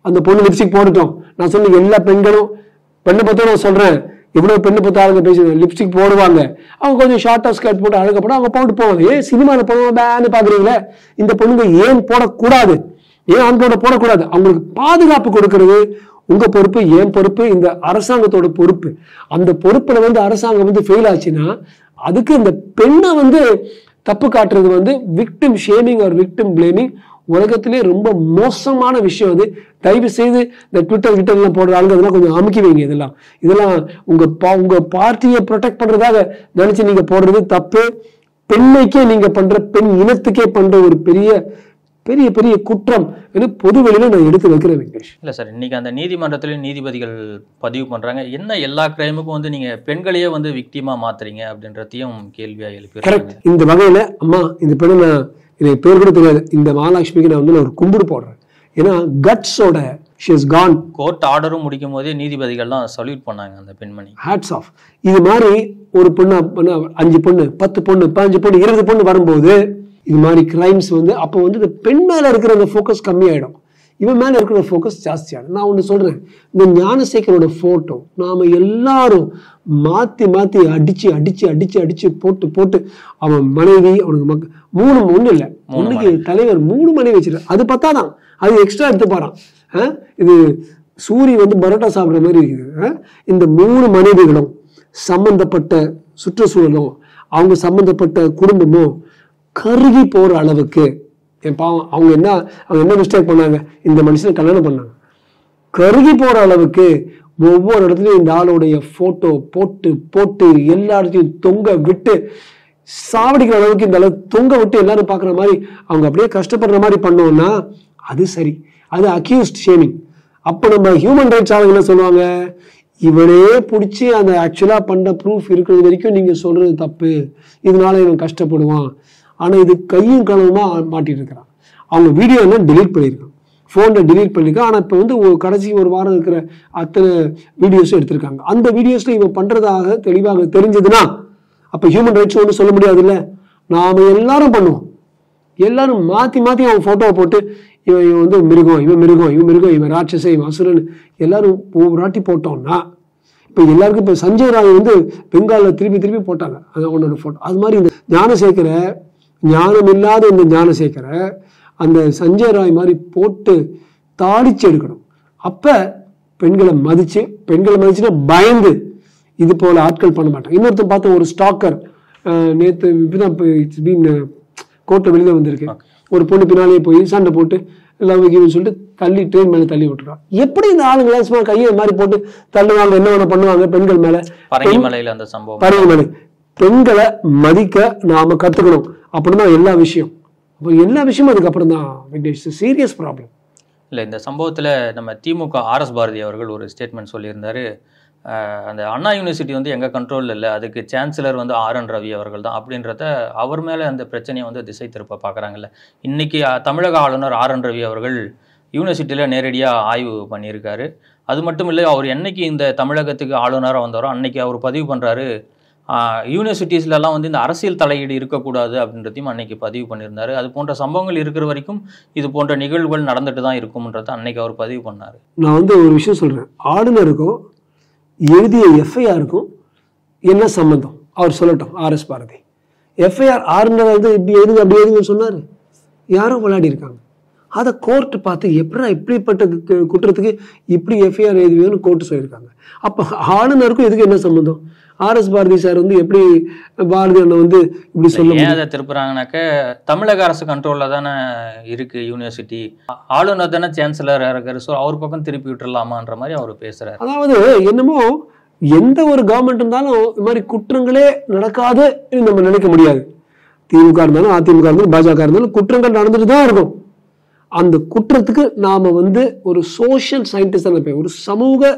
அந்த பொண்ணு லிப்ஸ்டிக் போட்டுட்டோம். நான் சொன்ன எல்லா பெண்களும், பெண்ணை பத்தி நான் சொல்றேன், எவ்வளவு பெண்ணை பத்தி ஆளுங்க பேசுறேன், லிப்ஸ்டிக் போடுவாங்க. அவங்க கொஞ்சம் ஷார்ட்டா ஸ்கர்ட் போட்டு அழகப்படும், அவங்க போட்டு போவாங்க. சினிமாவில் போடுவாங்க பாக்குறீங்களே, இந்த பொண்ணுங்க ஏன் போடக்கூடாது, ஏன் ஆண்களோட போடக்கூடாது? அவங்களுக்கு பாதுகாப்பு கொடுக்கறது உங்க பொறுப்பு, ஏன் பொறுப்பு, இந்த அரசாங்கத்தோட பொறுப்பு. அந்த பொறுப்புல வந்து அரசாங்கம் வந்து ஃபெயில் ஆச்சுன்னா அதுக்கு இந்த பெண்ணை வந்து தப்பு காட்டுறது வந்து victim shaming or victim blaming. உலகத்திலே ரொம்ப மோசமான விஷயம் அது. தயவு செய்து இந்த ட்விட்டர்லாம் போடுற ஆளுங்க அதெல்லாம் கொஞ்சம் அமுக்கி வைங்க. இதெல்லாம் உங்க பார்ட்டியை ப்ரொடெக்ட் பண்றதாக நினைச்சு நீங்க போடுறது தப்பு. பெண்மைக்கே நீங்க பண்ற, பெண் இனத்துக்கே பண்ற ஒரு பெரிய பெரிய பெரிய குற்றம் பொது வெளியில நான் எடுத்து வைக்கிறேன் விக்னேஷ். இல்ல சார், இன்னைக்கு அந்த நீதிமன்றத்திலேயும் நீதிபதிகள் பதிவு பண்றாங்க, என்ன எல்லா கிரைமுக்கும் வந்து நீங்க பெண்களையே வந்து விக்டிமா மாத்துறீங்க அப்படின்றதையும் கேள்வியா எழுப்பி. கரெக்ட். இந்த வகையில அம்மா இந்த பெண்ணை நான் எனக்கு பேர் கூட தெரியாது, இந்த மகாலட்சுமிக்கு நான் வந்து ஒரு கும்பிடு போடுறேன். ஏன்னா கட்ஸோட she has gone. கோர்ட் ஆர்டரும் முடிக்கும் போதே நீதிபதிகள்லாம் சல்யூட் பண்ணாங்க அந்த பெண்மணி. Hats off. இது மாதிரி ஒரு பொண்ணு 5 பொண்ணு 10 பொண்ணு 15 பொண்ணு 20 பொண்ணு வரும்போது இது மாதிரி கிரைம்ஸ் வந்து அப்போ வந்து இந்த பெண் மேல இருக்கிற அந்த ஃபோக்கஸ் கம்மியாயிடும், இவன் மேல இருக்கிற ஃபோக்கஸ் ஜாஸ்தியாகும். நான் ஒன்று சொல்றேன், இந்த ஞானசேகரோட போட்டோ நாம எல்லாரும் மாத்தி மாத்தி அடிச்சு அடிச்சு அடிச்சு அடிச்சு போட்டு போட்டு அவன் மனைவி அவனுக்கு 3 ஒண்ணு இல்லை, பொண்ணுக்கு தலைவர் 3 மனைவி வச்சிருக்காரு. அது பத்தாதான், அது எக்ஸ்ட்ரா எடுத்து பாறான். இது சூரிய வந்து பரோட்டா சாப்பிட்ற மாதிரி இருக்குது. இந்த 3 மனைவிகளும் சம்பந்தப்பட்ட சுற்றுச்சூழலும் அவங்க சம்பந்தப்பட்ட குடும்பமும் கருகி போற அளவுக்கு பாவம் அவங்க என்ன மிஸ்டேக் பண்ணாங்க, இந்த மனுஷனை கல்யாணம் பண்ணாங்க, கருகி போற அளவுக்கு ஒவ்வொரு இடத்துலயும் இந்த ஆளுடைய போட்டோ போட்டு போட்டு எல்லா இடத்தையும் தொங்க விட்டு சாவடிக்கிற அளவுக்கு இந்த அளவு தொங்க விட்டு எல்லாரும் பாக்குற மாதிரி அவங்க அப்படியே கஷ்டப்படுற மாதிரி பண்ணோம்னா அது சரி, அது அக்யூஸ்ட் ஷேமிங். அப்ப நம்ம ஹியூமன் ரைட்ஸ் ஆளுங்க என்ன சொல்லுவாங்க, இவனே பிடிச்சி அந்த ஆக்சுவலா பண்ண ப்ரூஃப் இருக்கிறது வரைக்கும் நீங்க சொல்றது தப்பு, இதனால இவன் கஷ்டப்படுவான். ஆனா இது கையும் களவுமா மாட்டிட்டு இருக்கிறான். அவங்க வீடியோ எல்லாம் டெலீட் பண்ணியிருக்கான். ஃபோனில் டிலீட் பண்ணியிருக்கான். ஆனால் இப்போ வந்து கடைசி ஒரு வாரம் இருக்கிற அத்தனை வீடியோஸும் எடுத்திருக்காங்க. அந்த வீடியோஸில் இவன் பண்ணுறதாக தெளிவாக தெரிஞ்சதுன்னா அப்போ ஹியூமன் ரைட்ஸ் ஒன்றும் சொல்ல முடியாதுல்ல. நாம் எல்லாரும் பண்ணுவோம், எல்லாரும் மாற்றி மாற்றி அவன் ஃபோட்டோவை போட்டு இவன் வந்து மிருகம், இவன் மிருகம், இவன் மிருகம், இவன் ராட்சச, இவன் அசுரன் எல்லாரும் ஒவ்வொரு போட்டோம்னா இப்போ எல்லாருக்கும் இப்போ சஞ்சய் ராய் வந்து பெங்காலில் திருப்பி போட்டாங்க அது அவனோட ஃபோட்டோ. அது மாதிரி இந்த ஞானசேகர, ஞானம் இல்லாத இந்த ஞானசேகர அந்த சஞ்சய் ராய் மாதிரி போட்டு தாளிச்சு எடுக்கணும். அப்போ பெண்களை மதிச்சுன்னா பயந்து இது போல ஆட்கள் பண்ண மாட்டாங்க. இன்னொருத்தர் பார்த்த ஒரு ஸ்டாக்கர் நேற்று இப்படிதான் கோர்ட்டை வெளியில் வந்திருக்கு. ஒரு பொண்ணு பின்னாலேயே போய் சண்டை போட்டு லவ் சொல்லிட்டு தள்ளி ட்ரெயின் மேலே தள்ளி விட்டுருக்கான். எப்படி இந்த ஆளுங்களா சும்மா கையை மாதிரி போட்டு தள்ளுவாங்க, என்ன வேணா பண்ணுவாங்க பெண்கள் மேல. பரங்கிமலை பெண்களை மதிக்க நாம கத்துக்கணும். அப்படிதான் எல்லா விஷயமும் அதுக்கப்புறம் தான் விக்னேஷ். சீரியஸ் ப்ராப்ளம் இல்லை. இந்த சம்பவத்தில் நம்ம திமுக ஆர்எஸ் பாரதி அவர்கள் ஒரு ஸ்டேட்மெண்ட் சொல்லியிருந்தாரு. அந்த அண்ணா யூனிவர்சிட்டி வந்து எங்கள் கண்ட்ரோலில் இல்லை, அதுக்கு சான்சலர் வந்து RN ரவி அவர்கள் தான் அப்படின்றத அவர் மேலே அந்த பிரச்சனையை வந்து திசை திருப்ப பார்க்குறாங்கல்ல. இன்றைக்கி தமிழக ஆளுநர் RN ரவி அவர்கள் யூனிவர்சிட்டியில் நேரடியாக ஆய்வு பண்ணியிருக்காரு. அது மட்டும் இல்லை, அவர் என்னைக்கு இந்த தமிழகத்துக்கு ஆளுநராக வந்தாரோ அன்னைக்கு அவர் பதிவு பண்ணுறாரு யூனிவர்சிட்டிஸ்லாம் வந்து இந்த அரசியல் தலையீடு இருக்கக்கூடாது அப்படின்றதையும் அன்னைக்கு பதிவு பண்ணியிருந்தாரு. அது போன்ற சம்பவங்கள் இருக்கிற வரைக்கும் இது போன்ற நிகழ்வுகள் நடந்துட்டு தான் இருக்கும்ன்றதை அன்னைக்கு அவர் பதிவு பண்ணார். நான் வந்து ஒரு விஷயம் சொல்கிறேன், ஆளுநருக்கும் எழுதிய FIRக்கும் என்ன சம்பந்தம் அவர் சொல்லட்டும். RS பாரதி FIR ஆளுநர் வந்து இப்படி எழுதுங்க அப்படி எழுதுங்கன்னு சொன்னார், யாரும் விளையாடி இருக்காங்க. அதை கோர்ட்டு பார்த்து இப்படிப்பட்ட குற்றத்துக்கு இப்படி FIR எழுதுவீங்கன்னு கோர்ட்டு சொல்லியிருக்காங்க. அப்போ ஆளுநருக்கும் இதுக்கு என்ன சம்பந்தம்? RS பாரதி சார் வந்து எப்படி பாரதி அண்ணன் வந்து இப்படி சொல்ல அதை திருப்புறாங்கனாக்க தமிழக அரசு கண்ட்ரோல்ல தானே இருக்கு யூனிவர்சிட்டி, ஆளுநர் தானே சான்சலர் இருக்காரு, ஸோ அவர் பக்கம் திருப்பி விட்டுறலாமான்ற மாதிரி அவர் பேசுறாரு. அதாவது என்னமோ எந்த ஒரு கவர்மெண்ட் இருந்தாலும் இது மாதிரி குற்றங்களே நடக்காது நம்ம நினைக்க முடியாது. திமுக இருந்தாலும் அதிமுக இருந்தாலும் பாஜக இருந்தாலும் குற்றங்கள் நடந்துட்டு தான் இருக்கும். அந்த குற்றத்துக்கு நாம வந்து ஒரு சோஷியல் சயின்டிஸ்ட், ஒரு சமூக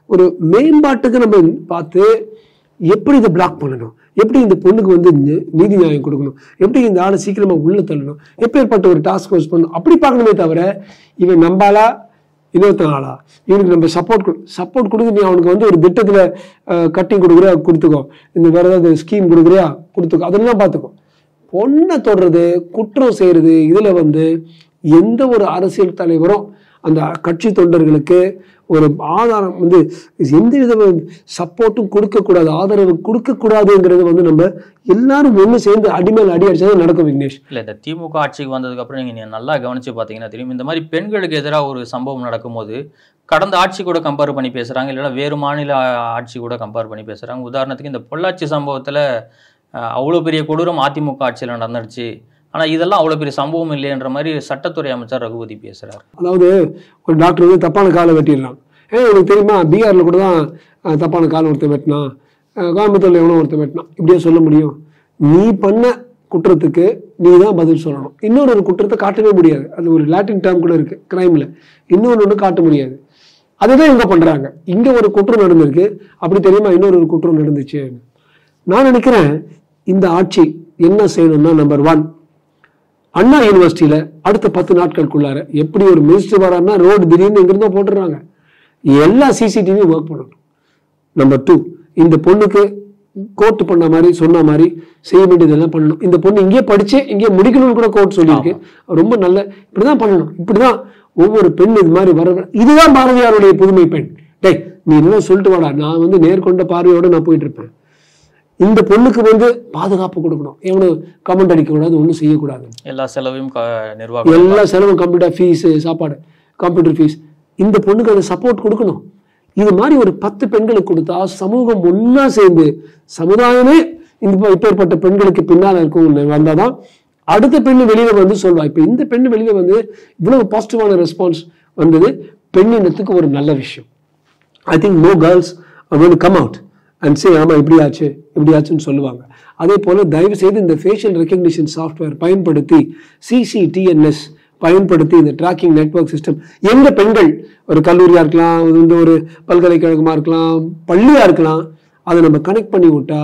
ஒரு மேம்பாட்டுக்கு நம்ம பார்த்து எப்படி இதை பிளாக் பண்ணணும், எப்படி இந்த பொண்ணுக்கு வந்து நீதி நியாயம் கொடுக்கணும், எப்படி இந்த ஆளை சீக்கிரமா உள்ள தள்ளணும், எப்பேற்பட்ட ஒரு டாஸ்க் ஃபோர்ஸ் பண்ணணும் அப்படி பார்க்கணுமே தவிர இவன் நம்பாலா இன்னொருத்தன் ஆளா இவனுக்கு நம்ம சப்போர்ட் கொடுக்க, நீ அவனுக்கு வந்து ஒரு திட்டத்துல கட்டிங் கொடுக்குறியா கொடுத்துக்கோ, இந்த வேற ஏதாவது ஸ்கீம் கொடுக்குறியா கொடுத்துக்கோ, அதெல்லாம் பார்த்துக்கோ. பொண்ணை தொடுறது குற்றம் செய்யறது இதுல வந்து எந்த ஒரு அரசியல் தலைவரும் அந்த கட்சி தொண்டர்களுக்கு ஒரு ஆதாரம் வந்து எந்த வித சப்போர்ட்டும் கொடுக்கக்கூடாது, ஆதரவு கொடுக்கக்கூடாதுங்கிறது வந்து நம்ம எல்லாரும் ஒன்று சேர்ந்து அடிமேல் அடி அடிச்சாதான் நடக்கும் விக்னேஷ். இல்லை, இந்த திமுக ஆட்சிக்கு வந்ததுக்கு அப்புறம் நீங்கள் நல்லா கவனிச்சு பார்த்தீங்கன்னா தெரியும், இந்த மாதிரி பெண்களுக்கு எதிராக ஒரு சம்பவம் நடக்கும்போது கடந்த ஆட்சி கூட கம்பேர் பண்ணி பேசுகிறாங்க, இல்லைன்னா வேறு மாநில ஆட்சி கூட கம்பேர் பண்ணி பேசுகிறாங்க. உதாரணத்துக்கு இந்த பொள்ளாச்சி சம்பவத்தில் அவ்வளோ பெரிய கொடூரம் அதிமுக ஆட்சியில் நடந்துருச்சு, ஆனால் இதெல்லாம் அவ்வளோ பெரிய சம்பவம் இல்லைன்ற மாதிரி சட்டத்துறை அமைச்சர் ரகுபதி பேசுகிறார். அதாவது ஒரு டாக்டர் வந்து தப்பான காலை வெட்டிடலாம். உனக்கு தெரியுமா பீகாரில் கூட தான் தப்பான காலை ஒருத்தர் வெட்டினான், கோயம்புத்தூர்ல எவனோ ஒருத்தர் வெட்டினான், இப்படியே சொல்ல முடியும்? நீ பண்ண குற்றத்துக்கு நீ தான் பதில் சொல்லணும். இன்னொரு குற்றத்தை காட்டவே முடியாது. அது ஒரு லாட்டின் டேர்ம் கூட இருக்கு கிரைம்ல, இன்னொன்று காட்ட முடியாது. அதுதான் இவங்க பண்றாங்க. இங்க ஒரு குற்றம் நடந்திருக்கு, அப்படி தெரியுமா இன்னொரு குற்றம் நடந்துச்சு. நான் நினைக்கிறேன் இந்த ஆட்சி என்ன செய்யணும்னா, நம்பர் 1, அண்ணா யூனிவர்சிட்டியில அடுத்த 10 நாட்களுக்குள்ளார எப்படி ஒரு மினிஸ்டர் வரான்னா ரோடு திடீர்னு எங்கிருந்தோ போட்டுறாங்க, எல்லா CCTV ஒர்க் பண்ணணும். நம்பர் 2, இந்த பொண்ணுக்கு கோர்ட் பண்ண மாதிரி சொன்ன மாதிரி செய்ய வேண்டியதெல்லாம் பண்ணணும். இந்த பொண்ணு இங்கே படிச்சு இங்கே முடிக்கணும்னு கூட கோர்ட் சொல்லியிருக்கு. ரொம்ப நல்ல இப்படிதான் பண்ணணும். இப்படிதான் ஒவ்வொரு பெண் இது மாதிரி வர, இதுதான் பாரதியாருடைய புதுமை பெண். டேய் நீ என்ன சொல்லிட்டு வாடா, நான் வந்து நேர்கொண்ட பார்வையோட நான் போயிட்டு இருப்பேன். இந்த பொண்ணுக்கு வந்து பாதுகாப்பு கொடுக்கணும், எவனும் கமெண்ட் அடிக்கக்கூடாது, ஒன்றும் செய்யக்கூடாது. எல்லா செலவும் கம்ப்யூட்டர் ஃபீஸ், சாப்பாடு, கம்ப்யூட்டர் ஃபீஸ், இந்த பொண்ணுக்கு அதை சப்போர்ட் கொடுக்கணும். இது மாதிரி ஒரு 10 பெண்களுக்கு கொடுத்தா சமூகம் ஒன்னா சேர்ந்து சமுதாயமே இப்பேற்பட்ட பெண்களுக்கு பின்னால் இருக்கும் வந்தாதான் அடுத்த பெண்ணு வெளியில வந்து சொல்வா. இப்ப இந்த பெண்ணு வெளியில வந்து இவ்வளவு பாசிட்டிவான ரெஸ்பான்ஸ் வந்தது பெண்ணினத்துக்கு ஒரு நல்ல விஷயம். I think no girls are going to come out and say ஆமா இப்படி ஆச்சுன்னு சொல்லுவாங்க. அதே போல தயவு செய்து இந்த ஃபேஷியல் ரெகக்னிஷன் சாஃப்ட்வேர் பயன்படுத்தி CCTNS பயன்படுத்தி இந்த ட்ராக்கிங் நெட்வொர்க் சிஸ்டம் எங்க பெண்கள் ஒரு கல்லூரியா இருக்கலாம், ஒரு பல்கலைக்கழகமா இருக்கலாம், பள்ளியா இருக்கலாம், அதை நம்ம கனெக்ட் பண்ணி விட்டா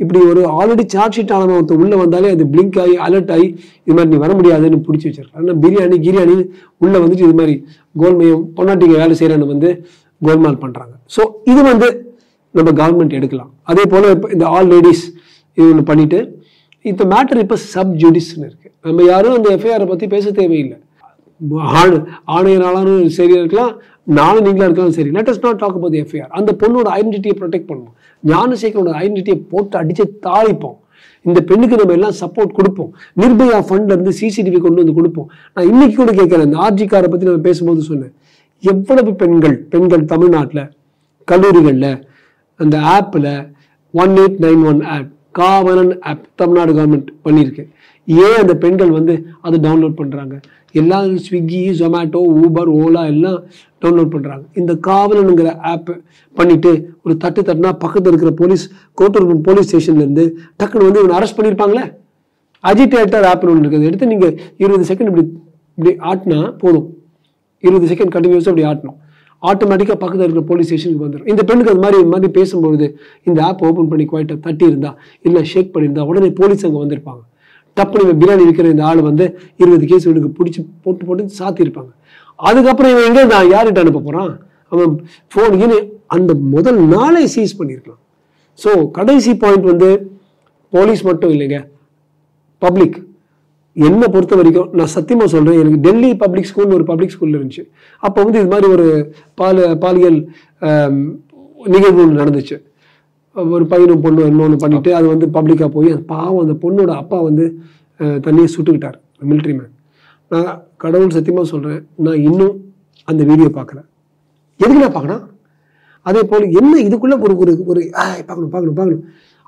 இப்படி ஒரு ஆல்ரெடி சார்ஜ் ஷீட் ஆனவன் ஒருத்தர் உள்ள வந்தாலே அது பிளிங்க் ஆகி அலர்ட் ஆகி இது மாதிரி நீ வர முடியாதுன்னு பிடிச்சி வச்சிருக்காங்க. ஆனால் கிரியாணி உள்ள வந்துட்டு இது மாதிரி கோல்மையம் பொன்னாட்டிங்க வேலை செய்யறன்னு வந்து கோல்மால் பண்றாங்க. ஸோ இது வந்து நம்ம கவர்மெண்ட் எடுக்கலாம். அதே போல இப்போ இந்த ஆல் லேடிஸ் இது ஒன்று பண்ணிட்டு இப்போ மேட்டர் இப்போ சப் ஜுடிஸ்ன்னு இருக்கு. நம்ம யாரும் அந்த எஃப்ஐஆரை பத்தி பேச தேவையில்லை. ஆணையராலும் சரியா இருக்கலாம், நானும் நீங்களா இருக்கலாம் சரி. Let us not talk about the FIR. அந்த பொண்ணோட ஐடென்டிட்டியை ப்ரொடெக்ட் பண்ணுவோம். ஞானசேகரோட ஐடென்டிட்டியை போட்டு அடிச்சு தாளிப்போம். இந்த பெண்ணுக்கு நம்ம எல்லாம் சப்போர்ட் கொடுப்போம். நிர்பயா ஃபண்ட்ல இருந்து சிசிடிவி கொண்டு வந்து கொடுப்போம். நான் இன்னைக்கு கூட கேட்கிறேன், இந்த ஆர்ஜிகாரை பத்தி நம்ம பேசும்போது சொன்னேன், எவ்வளவு பெண்கள் தமிழ்நாட்டில் கல்லூரிகளில் அந்த ஆப்பில் 1891 ஆப் காவலன் ஆப் தமிழ்நாடு கவர்மெண்ட் பண்ணியிருக்கு. ஏன் அந்த பெண்கள் வந்து அதை டவுன்லோட் பண்ணுறாங்க? எல்லாம் ஸ்விக்கி, ஜொமேட்டோ, ஊபர், ஓலா எல்லாம் டவுன்லோட் பண்ணுறாங்க. இந்த காவலனுங்கிற ஆப் பண்ணிட்டு ஒரு தட்டுனா பக்கத்தில் இருக்கிற கோட்டூர் போலீஸ் ஸ்டேஷன்லேருந்து டக்குன்னு வந்து இவனை அரெஸ்ட் பண்ணியிருப்பாங்களே. அஜிடேட்டர் ஆப்னு ஒன்று இருக்குது. எடுத்து நீங்கள் 20 செகண்ட் இப்படி ஆட்டினா போதும். 20 செகண்ட் கண்டினியூஸாக அப்படி ஆட்டணும், ஆட்டோமேட்டிக்காக பக்கத்தில் இருக்கிற போலீஸ் ஸ்டேஷனுக்கு வந்துடும். இந்த பெண்ணுக்கு அது மாதிரி பேசும்பொழுது இந்த ஆப் ஓப்பன் பண்ணி குவாய்ட்டை தட்டி இருந்தா இல்லை ஷேக் பண்ணியிருந்தா உடனே போலீஸ் அங்கே வந்திருப்பாங்க. டப்புனு இவன் பிரியாணி விற்கிற இந்த ஆள் வந்து 20 கேஸ் இவனுக்கு பிடிச்சி போட்டு சாத்தியிருப்பாங்க. அதுக்கப்புறம் இவன் எங்கே நான் யார்கிட்ட அனுப்ப போகிறான்? அவன் ஃபோன் அந்த முதல் நாளே சீஸ் பண்ணியிருக்கலாம். ஸோ கடைசி பாயிண்ட் வந்து போலீஸ் மட்டும் இல்லைங்க, பப்ளிக். என்னை பொறுத்த வரைக்கும் நான் சத்தியமா சொல்றேன், எனக்கு டெல்லி பப்ளிக் ஸ்கூல்னு ஒரு பப்ளிக் ஸ்கூல்ல இருந்துச்சு. அப்போ வந்து இது மாதிரி ஒரு பாலியல் நிகழ்வு ஒன்று நடந்துச்சு. ஒரு பையனும் பொண்ணு இன்னொன்று பண்ணிட்டு அது வந்து பப்ளிக்கா போய் பாவம் அந்த பொண்ணோட அப்பா வந்து தண்ணியை சுட்டுக்கிட்டார், மிலிட்ரி மேன். நான் கடவுள் சத்தியமா சொல்றேன், நான் இன்னும் அந்த வீடியோ பார்க்கல. எதுக்கு நான் பார்க்கணும்? அதே போல என்ன இதுக்குள்ள ஒரு பார்க்கணும்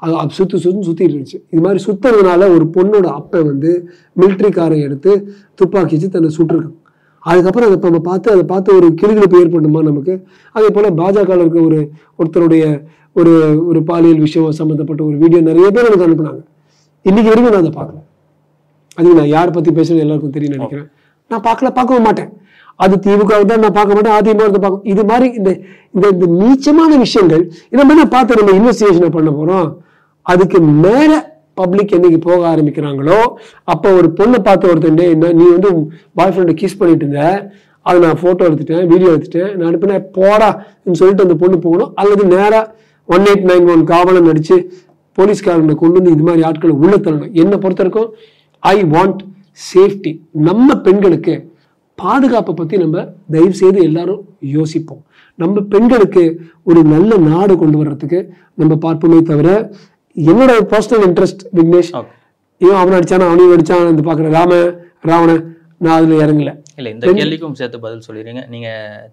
அது சுத்திட்டு இருந்துச்சு. இது மாதிரி சுத்துறதுனால ஒரு பொண்ணோட அப்பன் வந்து மிலிட்ரி காரை எடுத்து துப்பாக்கி வச்சு தன்னை சுட்டிருக்கான். அதுக்கப்புறம் அதை பார்த்து ஒரு கிளுகிழப்பு ஏற்படுமா நமக்கு. அதே போல பாஜக இருக்க ஒருத்தருடைய ஒரு பாலியல் விஷயம் சம்பந்தப்பட்ட ஒரு வீடியோ நிறைய பேர் எனக்கு அனுப்புனாங்க. இன்னைக்கு வரைக்கும் நான் அதை பார்க்கல. அது நான் யாரை பத்தி பேசுறது எல்லாருக்கும் தெரியும் நினைக்கிறேன். நான் பார்க்கவும் மாட்டேன். அது திமுக தான் நான் பார்க்க மாட்டேன், அதிமுக பார்க்க. இது மாதிரி இந்த நீச்சமான விஷயங்கள் நம்ம பார்த்து நம்ம இன்வெஸ்டிகேஷன் பண்ண போறோம். அதுக்கு மேல பப்ளிக் என்னைக்கு போக ஆரம்பிக்கிறாங்களோ அப்போ ஒரு பொண்ணை பார்த்து ஒருத்தன் என்ன நீ வந்து பாய் ஃப்ரெண்டை கிஸ் பண்ணிட்டு இருந்த, அதை நான் போட்டோ எடுத்துட்டேன், வீடியோ எடுத்துட்டேன், நான் அனுப்பினேன் போடா சொல்லிட்டு அந்த பொண்ணு போகணும். அல்லது நேரா 1891 காவலன் நடிச்சு போலீஸ்காரனை கொண்டு வந்து இது மாதிரி ஆட்களை உள்ள தரணும். என்னை பொறுத்த வரைக்கும் ஐ வாண்ட் சேஃப்டி. நம்ம பெண்களுக்கு பாதுகாப்பை பத்தி நம்ம தயவு செய்து எல்லாரும் யோசிப்போம். நம்ம பெண்களுக்கு ஒரு நல்ல நாடு கொண்டு வர்றதுக்கு நம்ம பார்ப்போமே தவிர, என்னோட பர்சனல் இன்ட்ரெஸ்ட் விக்னேஷ், இவன் அவன் அடிச்சானா அவனையும் அடிச்சான் இந்த பாக்குற ராவண நான் அதுல இறங்கல. இல்ல இந்த கேள்விக்கும் சேர்த்து பதில் சொல்லிடுறீங்க. நீங்க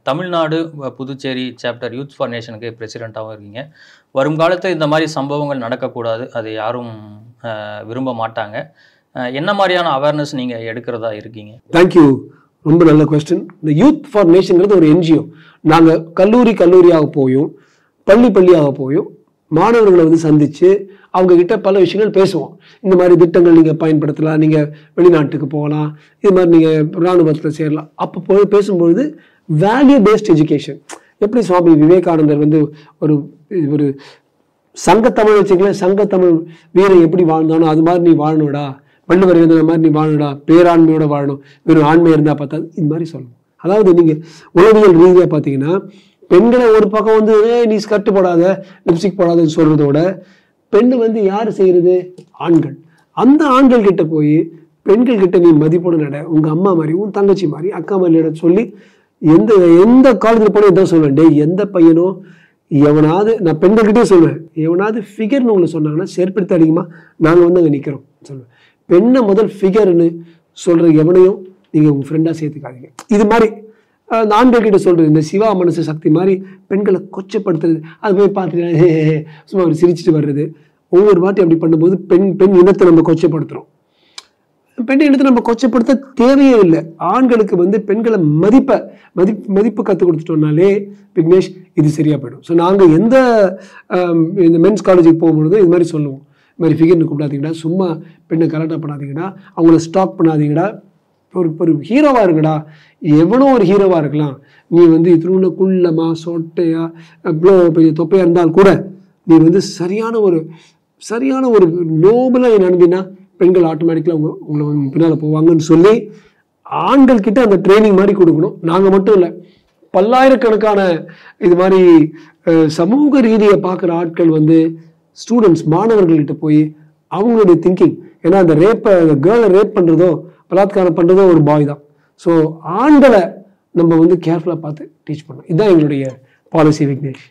Tamil Nadu Puducherry chapter youth for நேஷனுக்கு பிரசிடென்ட்டாகவும் இருக்கீங்க. வருங்காலத்தில் இந்த மாதிரி சம்பவங்கள் நடக்கக்கூடாது, அது யாரும் விரும்ப மாட்டாங்க. என்ன மாதிரியான அவேர்னஸ் நீங்க எடுக்கிறதா இருக்கீங்க? தேங்க்யூ, ரொம்ப நல்ல கொஸ்டின். இந்த யூத் ஃபார் நேஷன்ங்கிறது ஒரு என்ஜிஓ. நாங்க கல்லூரியாக போயும் பள்ளியாக போயும் மாணவர்களை வந்து சந்திச்சு அவங்க கிட்ட பல விஷயங்கள் பேசுவோம். இந்த மாதிரி திட்டங்கள் நீங்க பயன்படுத்தலாம், நீங்க வெளிநாட்டுக்கு போகலாம், இது மாதிரி நீங்க இராணுவத்தில் சேரலாம். அப்போ போய் பேசும்பொழுது வேல்யூ பேஸ்ட் எஜுகேஷன். எப்படி சுவாமி விவேகானந்தர் வந்து ஒரு சங்கத்தமிழ் வச்சுக்கலாம், சங்கத்தமிழ் வீரன் எப்படி வாழ்ந்தானோ அது மாதிரி நீ வாழணும்டா, வள்ளுவர் எழுதுன மாதிரி நீ வாழணும்டா, பேராண்மையோட வாழணும், வெறும் ஆண்மை இருந்தா பார்த்தா இது மாதிரி சொல்லணும். அதாவது நீங்க உளவியல் ரீதியாக பார்த்தீங்கன்னா பெண்களை ஒரு பக்கம் வந்து நீ ஸ்கர்ட் போடாத லிப்ஸ்டிக் போடாதன்னு சொல்றதோட பெண்ணு வந்து யாரு செய்யறது? ஆண்கள். அந்த ஆண்கள் கிட்ட போய் பெண்கள் கிட்ட நீ மதிப்போடு நட, உங்க அம்மா மாதிரி உன் தங்கச்சி மாதிரி அக்கா மாதிரி சொல்லி எந்த காலேஜில் போன இதான் சொல்லுவேன். டே எந்த பையனோ எவனாவது, நான் பெண்கள்கிட்டே சொல்லுவேன், எவனாவது ஃபிகர்னு உங்களை சொன்னாங்கன்னா செயற்படுத்த அதிகமா நாங்க வந்து அங்கே நிக்கிறோம் சொல்லுவேன். பெண்ணை முதல் ஃபிகர்னு சொல்ற எவனையும் நீங்க உங்க ஃப்ரெண்டா சேர்த்துக்காதீங்க. இது மாதிரி அந்த ஆண்கள் கிட்ட சொல்றது, இந்த சிவா மனசு சக்தி மாதிரி பெண்களை கொச்சப்படுத்துறது, அது போய் பார்த்துட்டு சும்மா அவர் சிரிச்சுட்டு வர்றது. ஒவ்வொரு வாட்டி அப்படி பண்ணும்போது பெண் இனத்தை நம்ம கொச்சப்படுத்துறோம். பெண் இனத்தை நம்ம கொச்சப்படுத்த தேவையே இல்லை. ஆண்களுக்கு வந்து பெண்களை மதிப்பு கற்றுக் கொடுத்துட்டோம்னாலே விக்னேஷ் இது சரியா போயிடும். ஸோ நாங்கள் இந்த மென்ஸ் காலேஜுக்கு போகும்பொழுது இது மாதிரி சொல்லுவோம், இது மாதிரி ஃபிகர்னு கூப்பிடாதீங்கடா, சும்மா பெண்ணை கரெக்டாக பண்ணாதீங்கடா, அவங்கள ஸ்டாக் பண்ணாதீங்கடா, ஒரு ஹீரோவா இருக்குடா, எவனோ ஒரு ஹீரோவா இருக்கலாம், நீ வந்து இத்தினு குள்ளமா சொட்டையா இவ்வளோ பெரிய தொப்பையா இருந்தால் கூட நீ வந்து சரியான ஒரு நோபலாக நடந்தீங்கன்னா பெண்கள் ஆட்டோமேட்டிக்கலாக உங்களை பின்னால் போவாங்கன்னு சொல்லி ஆண்கள் கிட்ட அந்த ட்ரைனிங் மாதிரி கொடுக்கணும். நாங்கள் மட்டும் இல்லை, பல்லாயிரக்கணக்கான இது மாதிரி சமூக ரீதியை பார்க்குற ஆட்கள் வந்து ஸ்டூடெண்ட்ஸ் மாணவர்கள்கிட்ட போய் அவங்களுடைய திங்கிங், ஏன்னா அந்த கேர்ளை ரேப் பண்ணுறதோ பலாத்காரம் பண்ணுறதோ ஒரு பாய் தான். ஸோ ஆண்களை நம்ம வந்து கேர்ஃபுல்லாக பார்த்து டீச் பண்ணோம். இதுதான் எங்களுடைய பாலிசி விக்னேஷ்.